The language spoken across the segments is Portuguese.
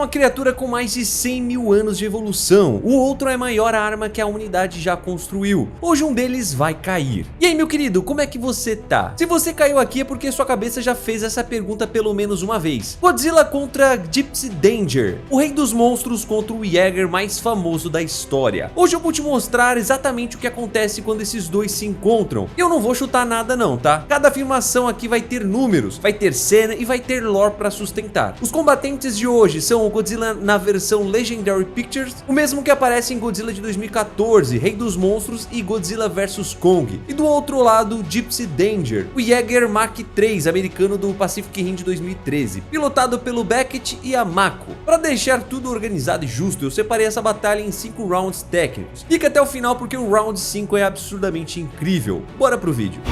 uma criatura com mais de 100 mil anos de evolução, o outro é a maior arma que a unidade já construiu. Hoje um deles vai cair. E aí, meu querido, como é que você tá? Se você caiu aqui é porque sua cabeça já fez essa pergunta pelo menos uma vez. Godzilla contra Gypsy Danger, o rei dos monstros contra o Jaeger mais famoso da história. Hoje eu vou te mostrar exatamente o que acontece quando esses dois se encontram. Eu não vou chutar nada não, tá? Cada afirmação aqui vai ter números, vai ter cena e vai ter lore para sustentar. Os combatentes de hoje são o Godzilla na versão Legendary Pictures, o mesmo que aparece em Godzilla de 2014, Rei dos Monstros e Godzilla vs Kong. E do outro lado, Gypsy Danger, o Jaeger Mark III americano do Pacific Rim de 2013, pilotado pelo Beckett e a Mako. Para deixar tudo organizado e justo, eu separei essa batalha em 5 rounds técnicos. Fica até o final porque o round 5 é absurdamente incrível. Bora pro vídeo.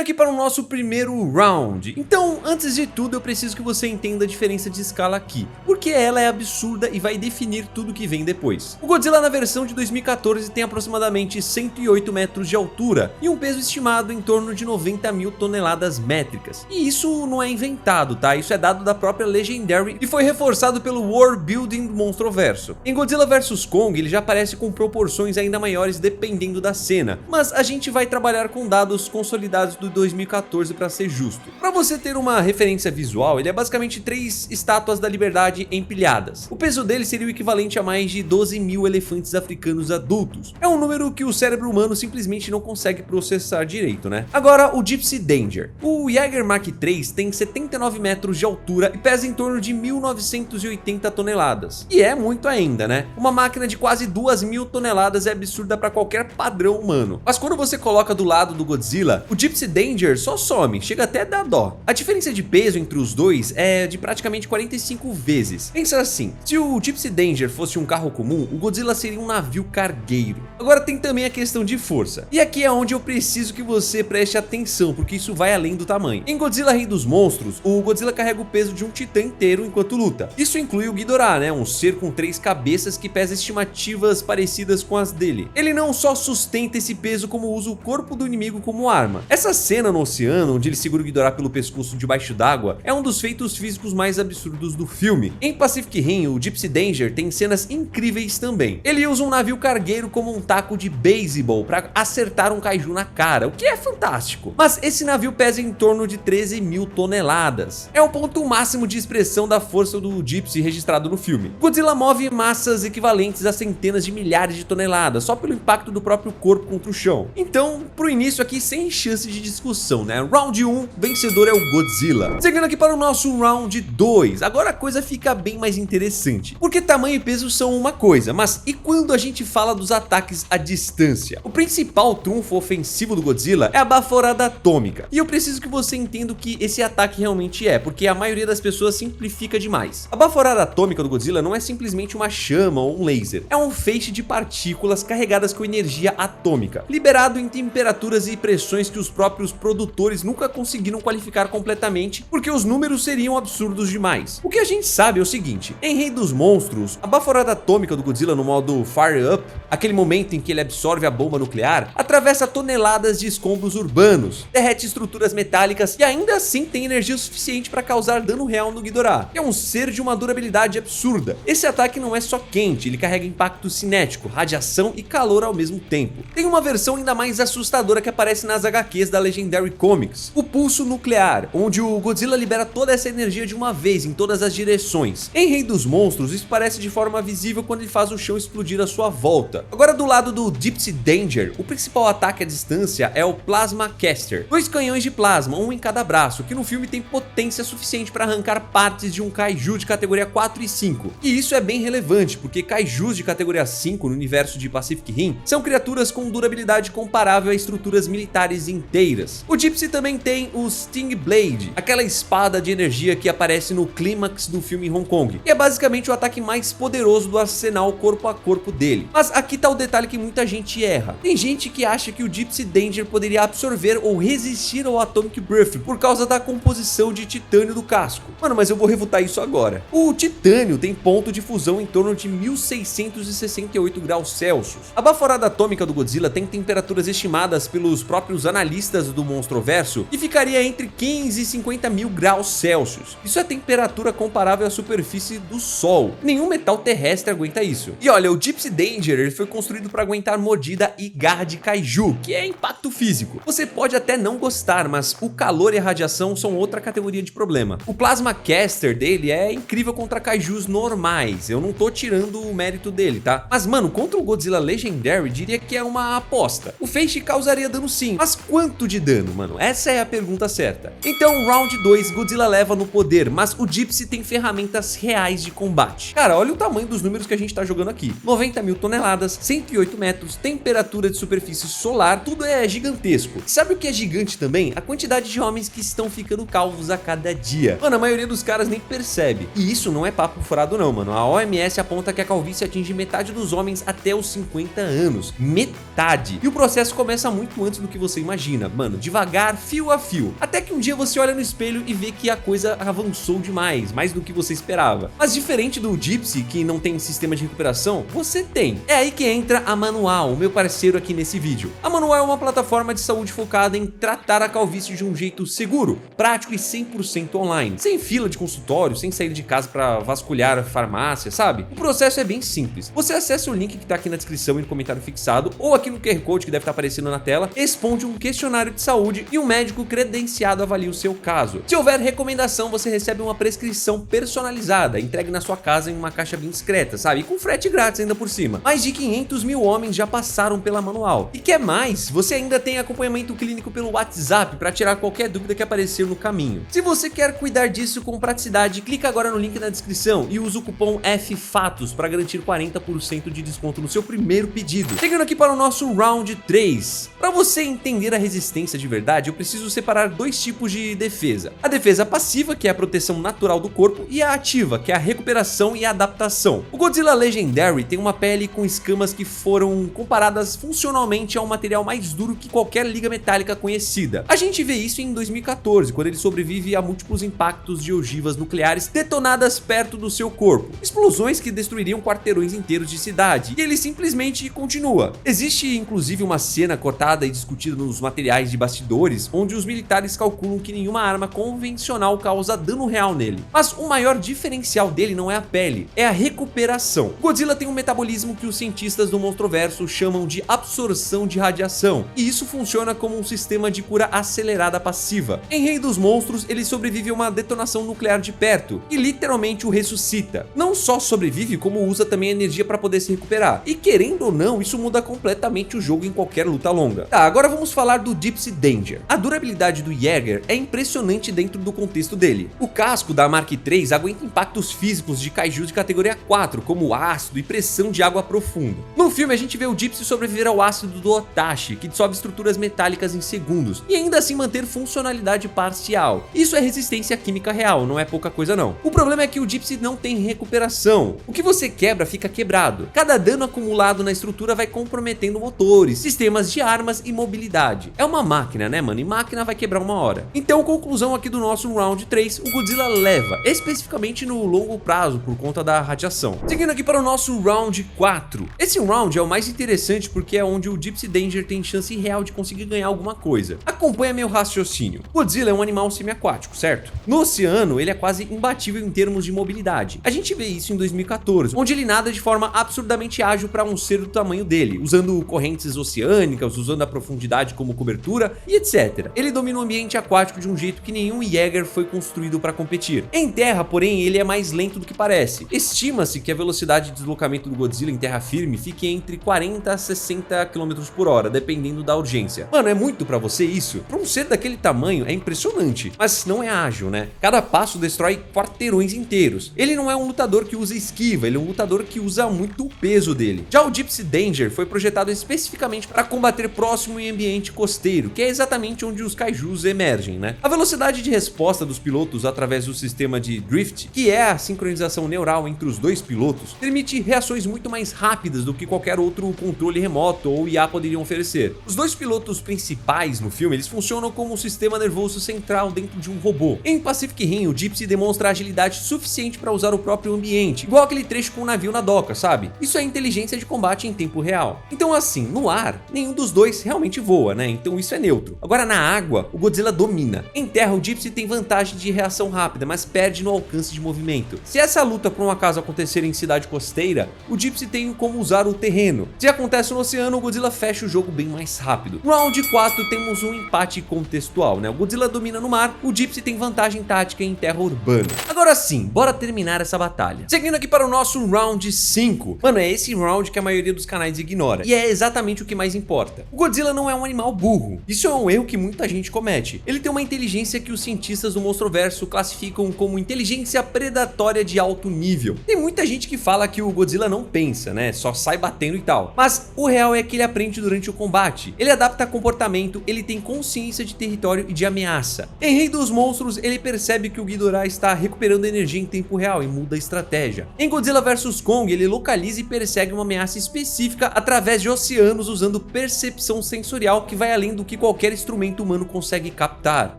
Aqui para o nosso primeiro round. Então, antes de tudo, eu preciso que você entenda a diferença de escala aqui, porque ela é absurda e vai definir tudo que vem depois. O Godzilla na versão de 2014 tem aproximadamente 108 metros de altura e um peso estimado em torno de 90 mil toneladas métricas. E isso não é inventado, tá? Isso é dado da própria Legendary e foi reforçado pelo World Building do Monstroverso. Em Godzilla vs Kong, ele já aparece com proporções ainda maiores dependendo da cena, mas a gente vai trabalhar com dados consolidados do 2014 para ser justo. Para você ter uma referência visual, ele é basicamente 3 estátuas da liberdade empilhadas. O peso dele seria o equivalente a mais de 12 mil elefantes africanos adultos. É um número que o cérebro humano simplesmente não consegue processar direito, né? Agora, o Gypsy Danger. O Jaeger Mark III tem 79 metros de altura e pesa em torno de 1980 toneladas. E é muito ainda, né? Uma máquina de quase 2.000 toneladas é absurda para qualquer padrão humano. Mas quando você coloca do lado do Godzilla, o Gypsy Danger só some, chega até a dar dó. A diferença de peso entre os dois é de praticamente 45 vezes. Pensa assim, se o Gypsy Danger fosse um carro comum, o Godzilla seria um navio cargueiro. Agora tem também a questão de força. E aqui é onde eu preciso que você preste atenção, porque isso vai além do tamanho. Em Godzilla Rei dos Monstros, o Godzilla carrega o peso de um titã inteiro enquanto luta. Isso inclui o Ghidorah, né? Um ser com 3 cabeças que pesa estimativas parecidas com as dele. Ele não só sustenta esse peso, como usa o corpo do inimigo como arma. Essa cena no oceano, onde ele segura o Ghidorah pelo pescoço debaixo d'água, é um dos feitos físicos mais absurdos do filme. Em Pacific Rim, o Gypsy Danger tem cenas incríveis também. Ele usa um navio cargueiro como um taco de beisebol para acertar um kaiju na cara, o que é fantástico. Mas esse navio pesa em torno de 13 mil toneladas. É o ponto máximo de expressão da força do Gypsy registrado no filme. Godzilla move massas equivalentes a centenas de milhares de toneladas, só pelo impacto do próprio corpo contra o chão. Então, pro início aqui, sem chance de discussão, né? Round 1, vencedor é o Godzilla. Seguindo aqui para o nosso Round 2, agora a coisa fica bem mais interessante, porque tamanho e peso são uma coisa, mas e quando a gente fala dos ataques à distância? O principal trunfo ofensivo do Godzilla é a baforada atômica, e eu preciso que você entenda o que esse ataque realmente é, porque a maioria das pessoas simplifica demais. A baforada atômica do Godzilla não é simplesmente uma chama ou um laser, é um feixe de partículas carregadas com energia atômica, liberado em temperaturas e pressões que os próprios produtores nunca conseguiram qualificar completamente, porque os números seriam absurdos demais. O que a gente sabe é o seguinte: em Rei dos Monstros, a baforada atômica do Godzilla no modo Fire Up, aquele momento em que ele absorve a bomba nuclear, atravessa toneladas de escombros urbanos, derrete estruturas metálicas e ainda assim tem energia suficiente para causar dano real no Ghidorah, que é um ser de uma durabilidade absurda. Esse ataque não é só quente, ele carrega impacto cinético, radiação e calor ao mesmo tempo. Tem uma versão ainda mais assustadora que aparece nas HQs da Legendary Comics, o pulso nuclear, onde o Godzilla libera toda essa energia de uma vez em todas as direções. Em Rei dos Monstros, isso parece de forma visível quando ele faz o chão explodir à sua volta. Agora, do lado do Gypsy Danger, o principal ataque à distância é o Plasma Caster, 2 canhões de plasma, um em cada braço, que no filme tem potência suficiente para arrancar partes de um kaiju de categoria 4 e 5. E isso é bem relevante, porque kaijus de categoria 5 no universo de Pacific Rim são criaturas com durabilidade comparável a estruturas militares inteiras. O Gypsy também tem o Sting Blade, aquela espada de energia que aparece no clímax do filme Hong Kong, e é basicamente o ataque mais poderoso do arsenal corpo a corpo dele. Mas aqui tá o detalhe que muita gente erra. Tem gente que acha que o Gypsy Danger poderia absorver ou resistir ao Atomic Breath por causa da composição de titânio do casco. Mano, mas eu vou refutar isso agora. O titânio tem ponto de fusão em torno de 1668 graus Celsius. A baforada atômica do Godzilla tem temperaturas estimadas pelos próprios analistas do do Monstroverso e ficaria entre 15 e 50 mil graus Celsius. Isso é temperatura comparável à superfície do Sol. Nenhum metal terrestre aguenta isso. E olha, o Gypsy Danger ele foi construído para aguentar mordida e garra de kaiju, que é impacto físico. Você pode até não gostar, mas o calor e a radiação são outra categoria de problema. O Plasma Caster dele é incrível contra kaijus normais, eu não tô tirando o mérito dele, tá? Mas mano, contra o Godzilla Legendary diria que é uma aposta. O feixe causaria dano sim, mas quanto de dano, mano? Essa é a pergunta certa. Então, round 2, Godzilla leva no poder, mas o Gypsy tem ferramentas reais de combate. Cara, olha o tamanho dos números que a gente tá jogando aqui. 90 mil toneladas, 108 metros, temperatura de superfície solar, tudo é gigantesco. Sabe o que é gigante também? A quantidade de homens que estão ficando calvos a cada dia. Mano, a maioria dos caras nem percebe. E isso não é papo furado não, mano. A OMS aponta que a calvície atinge metade dos homens até os 50 anos. Metade. E o processo começa muito antes do que você imagina. Mano, devagar, fio a fio. Até que um dia você olha no espelho e vê que a coisa avançou demais, mais do que você esperava. Mas diferente do Gypsy, que não tem sistema de recuperação, você tem. É aí que entra a Manual, o meu parceiro aqui nesse vídeo. A Manual é uma plataforma de saúde focada em tratar a calvície de um jeito seguro, prático e 100% online. Sem fila de consultório, sem sair de casa para vasculhar a farmácia, sabe? O processo é bem simples. Você acessa o link que tá aqui na descrição e no comentário fixado, ou aqui no QR Code que deve estar aparecendo na tela, responde um questionário de saúde e um médico credenciado avalia o seu caso. Se houver recomendação, você recebe uma prescrição personalizada, entregue na sua casa em uma caixa bem discreta, sabe? E com frete grátis ainda por cima. Mais de 500 mil homens já passaram pela Manual. E quer mais? Você ainda tem acompanhamento clínico pelo WhatsApp para tirar qualquer dúvida que aparecer no caminho. Se você quer cuidar disso com praticidade, clica agora no link na descrição e usa o cupom FFATOS para garantir 40% de desconto no seu primeiro pedido. Chegando aqui para o nosso round 3. Para você entender a resistência de verdade, eu preciso separar dois tipos de defesa. A defesa passiva, que é a proteção natural do corpo, e a ativa, que é a recuperação e a adaptação. O Godzilla Legendary tem uma pele com escamas que foram comparadas funcionalmente a um material mais duro que qualquer liga metálica conhecida. A gente vê isso em 2014, quando ele sobrevive a múltiplos impactos de ogivas nucleares detonadas perto do seu corpo. Explosões que destruiriam quarteirões inteiros de cidade. E ele simplesmente continua. Existe inclusive uma cena cortada e discutida nos materiais de bastidores, onde os militares calculam que nenhuma arma convencional causa dano real nele. Mas o maior diferencial dele não é a pele, é a recuperação. Godzilla tem um metabolismo que os cientistas do Monstroverso chamam de absorção de radiação, e isso funciona como um sistema de cura acelerada passiva. Em Rei dos Monstros, ele sobrevive a uma detonação nuclear de perto, e literalmente o ressuscita. Não só sobrevive, como usa também energia para poder se recuperar. E querendo ou não, isso muda completamente o jogo em qualquer luta longa. Tá, agora vamos falar do Gypsy Danger. A durabilidade do Jäger é impressionante dentro do contexto dele. O casco da Mark III aguenta impactos físicos de kaijus de categoria 4, como ácido e pressão de água profunda. No filme a gente vê o Gypsy sobreviver ao ácido do Otashi, que dissolve estruturas metálicas em segundos, e ainda assim manter funcionalidade parcial. Isso é resistência química real, não é pouca coisa não. O problema é que o Gypsy não tem recuperação. O que você quebra fica quebrado. Cada dano acumulado na estrutura vai comprometendo motores, sistemas de armas e mobilidade. É uma máquina, né, mano? E máquina vai quebrar uma hora. Então, conclusão aqui do nosso round 3, o Godzilla leva, especificamente no longo prazo, por conta da radiação. Seguindo aqui para o nosso round 4. Esse round é o mais interessante porque é onde o Gypsy Danger tem chance real de conseguir ganhar alguma coisa. Acompanha meu raciocínio. Godzilla é um animal semiaquático, certo? No oceano, ele é quase imbatível em termos de mobilidade. A gente vê isso em 2014, onde ele nada de forma absurdamente ágil para um ser do tamanho dele, usando correntes oceânicas, usando a profundidade como cobertura e etc. Ele domina o ambiente aquático de um jeito que nenhum Jäger foi construído para competir. Em terra, porém, ele é mais lento do que parece. Estima-se que a velocidade de deslocamento do Godzilla em terra firme fique entre 40 a 60 km por hora, dependendo da urgência. Mano, é muito pra você isso? Pra um ser daquele tamanho é impressionante, mas não é ágil, né? Cada passo destrói quarteirões inteiros. Ele não é um lutador que usa esquiva, ele é um lutador que usa muito o peso dele. Já o Gypsy Danger foi projetado especificamente para combater próximo em ambiente costeiro, que é exatamente onde os kaijus emergem, né? A velocidade de resposta dos pilotos através do sistema de drift, que é a sincronização neural entre os dois pilotos, permite reações muito mais rápidas do que qualquer outro controle remoto ou IA poderiam oferecer. Os dois pilotos principais no filme, eles funcionam como um sistema nervoso central dentro de um robô. Em Pacific Rim, o Gypsy demonstra agilidade suficiente para usar o próprio ambiente, igual aquele trecho com o navio na doca, sabe? Isso é inteligência de combate em tempo real. Então assim, no ar, nenhum dos dois realmente voa, né? Então isso é neutro. Agora na água, o Godzilla domina. Em terra, o Gypsy tem vantagem de reação rápida, mas perde no alcance de movimento. Se essa luta por um acaso acontecer em cidade costeira, o Gypsy tem como usar o terreno. Se acontece no oceano, o Godzilla fecha o jogo bem mais rápido. No round 4 temos um empate contextual, né? O Godzilla domina no mar, o Gypsy tem vantagem tática em terra urbana. Agora sim, bora terminar essa batalha. Seguindo aqui para o nosso round 5. Mano, é esse round que a maioria dos canais ignora. E é exatamente o que mais importa. O Godzilla não é um animal burro. Isso é um erro que muita gente comete. Ele tem uma inteligência que os cientistas do Monstro-Verso classificam como inteligência predatória de alto nível. Tem muita gente que fala que o Godzilla não pensa, né? Só sai batendo e tal. Mas o real é que ele aprende durante o combate. Ele adapta comportamento, ele tem consciência de território e de ameaça. Em Rei dos Monstros, ele percebe que o Ghidorah está recuperando energia em tempo real e muda a estratégia. Em Godzilla vs Kong, ele localiza e persegue uma ameaça específica através de oceanos usando percepção sensorial que vai além do que qualquer instrumento humano consegue captar.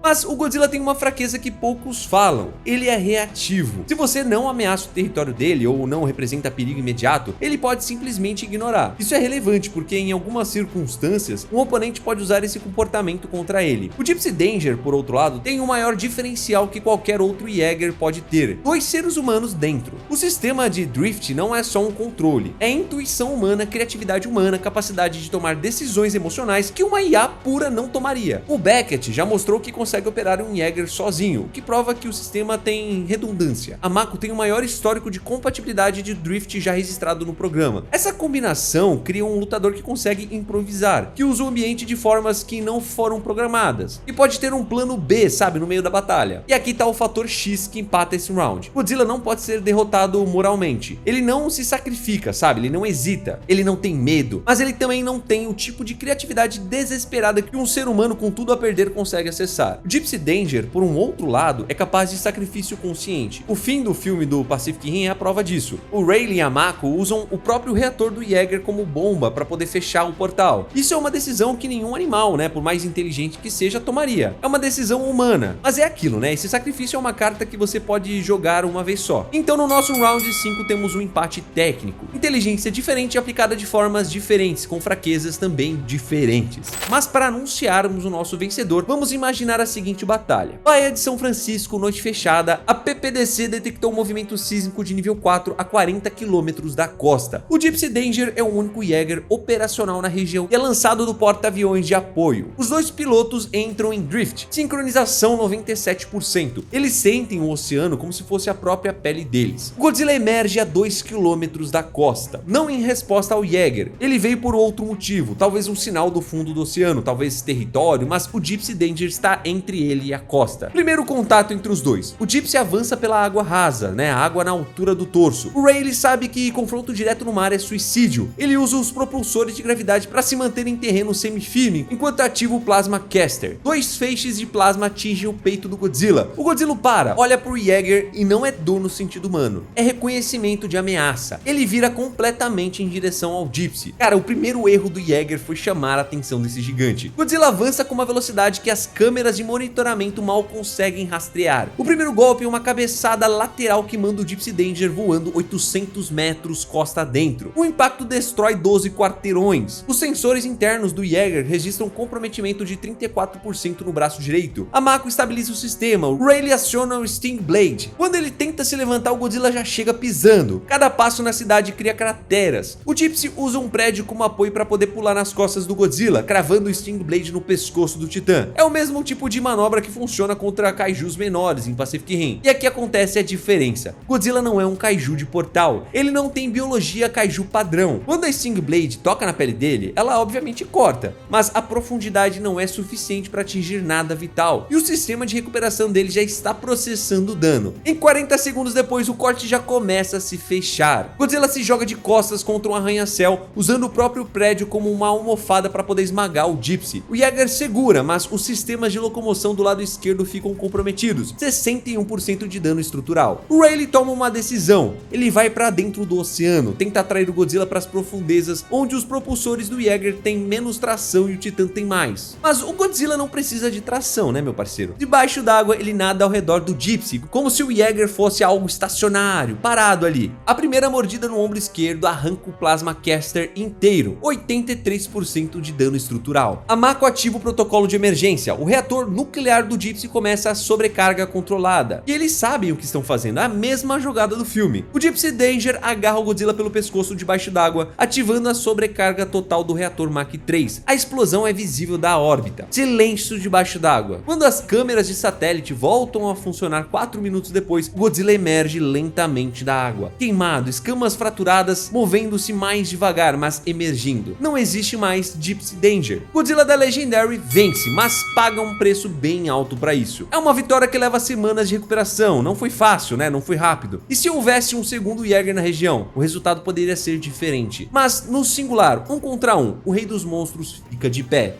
Mas o Godzilla tem uma fraqueza que poucos falam. Ele é reativo. Se você não ameaça o território dele ou não representa perigo imediato, ele pode simplesmente ignorar. Isso é relevante porque em algumas circunstâncias, um oponente pode usar esse comportamento contra ele. O Gypsy Danger, por outro lado, tem um maior diferencial que qualquer outro Jäger pode ter: 2 seres humanos dentro. O sistema de Drift não é só um controle, é intuição humana, criatividade humana, capacidade de tomar decisões emocionais que uma IA pura não tomaria. O Beckett já mostrou que consegue operar um Jäger sozinho, o que prova que o sistema tem redundância. A Mako tem o maior histórico de compatibilidade de Drift já registrado no programa. Essa combinação cria um lutador que consegue improvisar, que usa o ambiente de formas que não foram programadas, e pode ter um plano B, sabe, no meio da batalha. E aqui tá o fator X que empata esse round. Godzilla não pode ser derrotado moralmente. Ele não se sacrifica, sabe? Ele não hesita. Ele não tem medo. Mas ele também não tem o tipo de criatividade desesperada que um ser humano com tudo a perder consegue acessar. O Gypsy Danger, por um outro lado, é capaz de sacrifício consciente. O fim do filme do Pacific Rim é a prova disso. O Rayleigh e a Mako usam o próprio reator do Jäger como bomba para poder fechar o portal. Isso é uma decisão que nenhum animal, né, por mais inteligente que seja, tomaria. É uma decisão humana. Mas é aquilo, né? Esse sacrifício é uma carta que você pode jogar uma vez só. Então no nosso round 5 temos um empate técnico. Inteligência diferente aplicada de formas diferentes, com fraquezas também diferentes. Mas para anunciarmos o nosso vencedor, vamos imaginar a seguinte batalha. Baía de São Francisco, noite fechada, a PPDC detectou um movimento sísmico de nível 4 a 40 km da costa. O Gypsy Danger é o único Jäger operacional na região e é lançado do porta-aviões de apoio. Os dois pilotos entram em drift, sincronização 97%. Eles sentem o oceano como se fosse a própria pele deles. O Godzilla emerge a 2 km da costa, não em resposta ao Jäger. Ele veio por outro motivo, talvez um sinal do fundo do oceano, talvez território, mas o Gypsy Danger está entre ele e a costa. Primeiro contato entre os dois. O Gypsy avança pela água rasa, né, a água na altura do torso. O Rayleigh sabe que confronto direto no mar é suicídio. Ele usa os propulsores de gravidade para se manter em terreno semifirme, enquanto ativa o Plasma Caster. 2 feixes de plasma atingem o peito do Godzilla. O Godzilla para, olha pro Jäger e não é dor no sentido humano, é reconhecimento de ameaça. Ele vira completamente em direção ao Gypsy. Cara, o primeiro erro do Jäger foi chamar a atenção desse gigante. Godzilla avança com uma velocidade que as câmeras de monitoramento mal conseguem rastrear. O primeiro golpe é uma cabeçada lateral que manda o Gypsy Danger voando 800 metros costa dentro. O impacto destrói 12 quarteirões. Os sensores internos do Jäger registram comprometimento de 34% no braço direito. A Mako estabiliza o sistema. O Rayleigh aciona o Sting Blade. Quando ele tenta se levantar, o Godzilla já chega pisando. Cada passo na cidade cria crateras. O Gypsy usa um prédio como apoio para poder pular nas costas do Godzilla, cravando o Sting Blade no pescoço do Titã. É o mesmo tipo de manobra que funciona contra kaijus menores em Pacific Rim. E aqui acontece a diferença. Godzilla não é um kaiju de portal. Ele não tem biologia kaiju padrão. Quando a Sting Blade toca na pele dele, ela obviamente corta, mas a profundidade não é suficiente para atingir nada vital. E o sistema de recuperação dele já está processando o dano. Em 40 segundos depois, o corte já começa a se fechar. Godzilla se joga de costas contra um arranha-céu, usando o próprio prédio como uma almofada para poder esmagar o Gypsy. O Jäger segura, mas os sistemas de locomoção do lado esquerdo ficam comprometidos, 61% de dano estrutural. O Rayleigh toma uma decisão. Ele vai para dentro do oceano, tenta atrair o Godzilla para as profundezas, onde os propulsores do Jäger têm menos tração e o Titã tem mais. Mas o Godzilla não precisa de tração, né, meu parceiro? Debaixo d'água, ele nada ao redor do Gypsy, como se o Jäger fosse algo estacionário, parado ali. A primeira mordida no ombro esquerdo arranca o Plasma Caster inteiro, 83% de dano estrutural. A Mako ativa o protocolo de emergência. O reator nuclear do Gypsy começa a sobrecarga controlada. E eles sabem o que estão fazendo, a mesma jogada do filme. O Gypsy Danger agarra o Godzilla pelo pescoço debaixo d'água, ativando a sobrecarga total do reator Mach 3. A explosão é visível da órbita. Silêncio debaixo d'água. Quando as câmeras de satélite voltam a funcionar 4 minutos depois, o Godzilla emerge lentamente da água. Queimado, escamas fraturadas, movendo-se mais devagar, mas emergindo. Não existe mais Gypsy Danger. Godzilla da Legendary vence, mas paga um preço bem alto para isso. É uma vitória que leva semanas de recuperação. Não foi fácil, né? Não foi rápido. E se houvesse um segundo Jäger na região, o resultado poderia ser diferente. Mas no singular, 1 contra 1, o Rei dos Monstros fica de pé.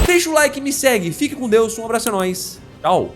Deixa o like e me segue. Fique com Deus. Um abraço a nós. Tchau.